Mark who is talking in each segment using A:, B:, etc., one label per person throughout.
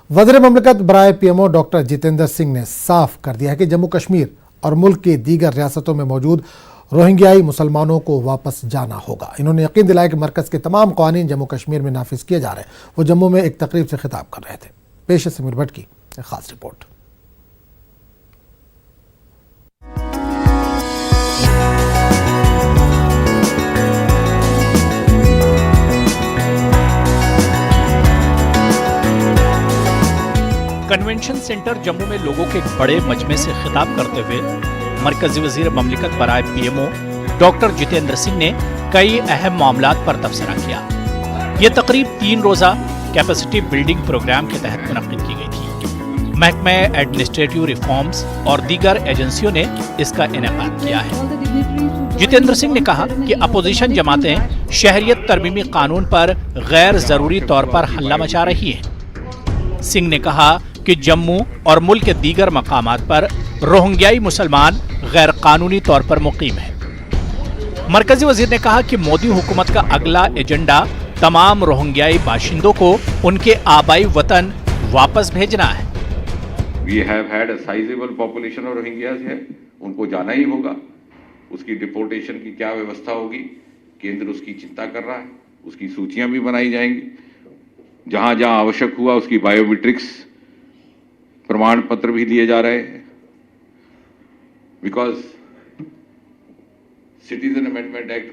A: वज़ीर ममलकत बराए PMO doctor Jitendra Singh ने साफ कर दिया है कि जम्मू कश्मीर और मुल्क की दीगर रियासतों में मौजूद रोहिंग्याई मुसलमानों को वापस जाना होगा। इन्होंने यकीन दिलाया कि मरकज़ के तमाम कानून जम्मू कश्मीर में नाफिज किए जा रहे हैं। वो जम्मू में एक तकरीब से खिताब कर रहे थे। पेश है समीर भट्ट की एक खास रिपोर्ट।
B: कन्वेंशन सेंटर जम्मू में लोगों के एक बड़े मजमे से खिताब करते हुए मरकजी वजीर ममलिकत बराए पीएमओ डॉक्टर जितेंद्र सिंह ने कई अहम मामलात पर तबसरा किया। ये तकरीब 3 रोजा कैपेसिटी बिल्डिंग प्रोग्राम के तहत मुनक्किद की गई थी। महकमा एडमिनिस्ट्रेटिव रिफॉर्म्स और दीगर एजेंसियों ने इसका इनेकाद किया है। जितेंद्र सिंह ने कहा कि अपोजिशन जमातें शहरियत तरमीमी कानून पर गैर जरूरी तौर पर हल्ला मचा रही हैं। सिंह ने कहा कि जम्मू और मुल्क के दीगर मकामात पर रोहिंग्याई मुसलमान गैर कानूनी तौर पर मुकीम है। मरकजी वजीर ने कहा कि मोदी हुकूमत का अगला एजेंडा तमाम रोहिंग्याई बाशिंदों को उनके आबाई वतन वापस भेजना है।
C: We have had a sizable population of Rohingyas है, उनको जाना ही होगा। उसकी डिपोर्टेशन की क्या व्यवस्था होगी, केंद्र उसकी चिंता कर रहा है। उसकी सूचियां भी बनाई जाएंगी। जहां जहां आवश्यक हुआ उसकी बायोमेट्रिक्स प्रमाण पत्र भी दिए जा रहे हैं। Because Citizen Amendment Act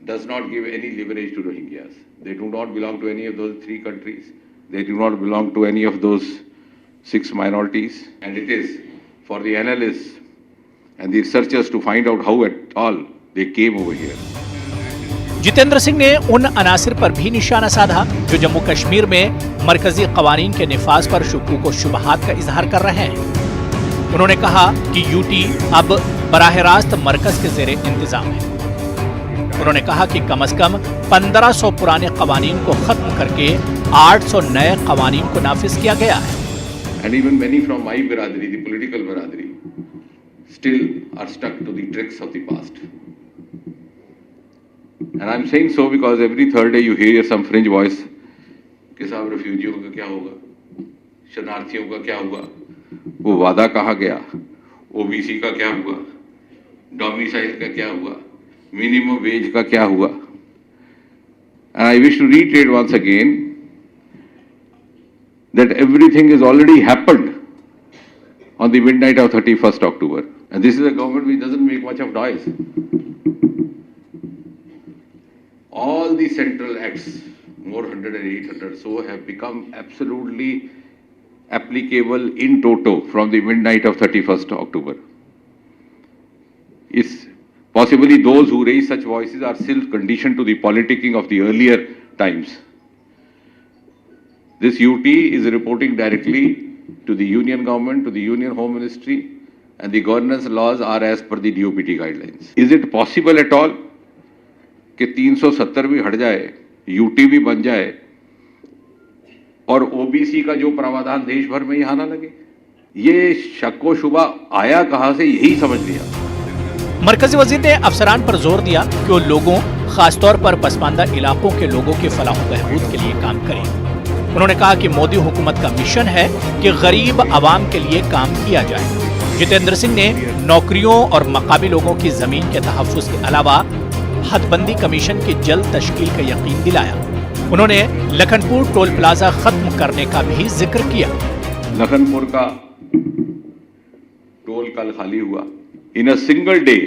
C: does not give any leverage to Rohingyas. They do not belong to any of those 3 countries. They do not belong to any of those 6 minorities. And it is for the analysts and the researchers to find out how at all they came over here.
B: Jitendra Singh ने उन अनासिर पर भी निशाना साधा जो जम्मू कश्मीर में मरकजी कवानीन के निफाज पर शुक्कूक व शुबहात का इजहार कर रहे हैं। उन्होंने कहा कि यूटी अब बराह रास्त मरकज के जेरे इंतजाम है। उन्होंने कहा कि कम से कम 1500 पुराने कवानीन को खत्म करके 800 नए कवानीन को नाफिज किया गया है।
C: And even many from my biradari, the political biradari, still are stuck to the tricks of the past. And I'm saying so because every third day you hear some fringe voice कि साहब रेफ्यूजियों का क्या होगा, शरणार्थियों का क्या हुआ, वो वादा कहाँ गया, ओबीसी का क्या हुआ, डोमिसाइल का क्या हुआ, मिनिमम वेज का क्या हुआ। And I wish to reiterate once again that everything has already happened on the midnight of 31st October. And this is a government which doesn't make much of noise. All the central acts, more 100 and 800 so, have become absolutely applicable in toto from the midnight of 31st October. It's possibly those who raise such voices are still conditioned to the politicking of the earlier times. This UT is reporting directly to the Union Government, to the Union Home Ministry, and the governance laws are as per the DOPT guidelines. Is it possible at all कि 370 भी हट जाए, UT भी बन जाए और OBC का जो प्रावधान देश भर में यहाँ ना लगे? ये शक व शुबा आया कहाँ से, यही समझ लिया।
B: मरकजी वजीर ने अफसरान पर जोर दिया कि वो लोगों, खासतौर पर पसमानदा इलाकों के लोगों के फलाह व बहबूद के लिए काम करें। उन्होंने कहा कि मोदी हुकूमत का मिशन है कि गरीब आवाम के लिए काम किया जाए। जितेंद्र सिंह ने नौकरियों और मकामी लोगों की जमीन के तहफ्फुज़ के अलावा हदबंदी कमीशन की जल्द तश्कील का यकीन दिलाया। उन्होंने लखनपुर टोल प्लाजा खत्म करने का भी जिक्र किया।
C: लखनपुर का टोल कल खाली हुआ। In a single day,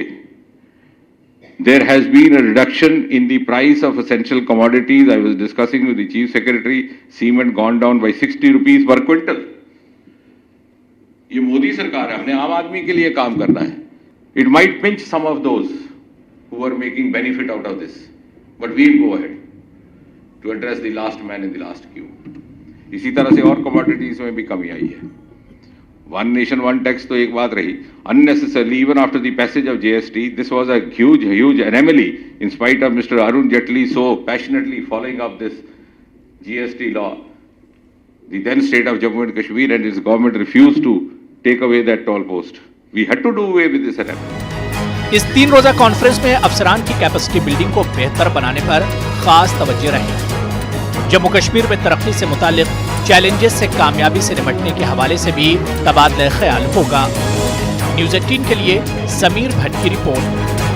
C: there has been a reduction in the price of essential commodities. I was discussing with the Chief Secretary, cement gone down by 60 rupees per quintal. ये मोदी सरकार है, हमने आम आदमी के लिए काम करना है। It might pinch some of those who are making benefit out of this, but we'll go ahead to address the last man in the last queue. इसी तरह से और commodities में भी कमी आई है। One nation, one tax तो एक बात रही। Unnecessarily, even after the passage of GST, this was a huge anomaly. In spite of Mr. Arun Jaitley so passionately following up this GST law, the then state of Jammu and Kashmir and its government refused to take away that toll post. We had to do away with this anomaly.
B: इस 3 रोजा conference में अफसरान की capacity building को बेहतर बनाने पर खास तवज्जो रही। जम्मू कश्मीर में तरक्की से मुतालिक चैलेंजेस से कामयाबी से निपटने के हवाले से भी तबादला ख्याल होगा। न्यूज़ 18 के लिए समीर भट्ट की रिपोर्ट।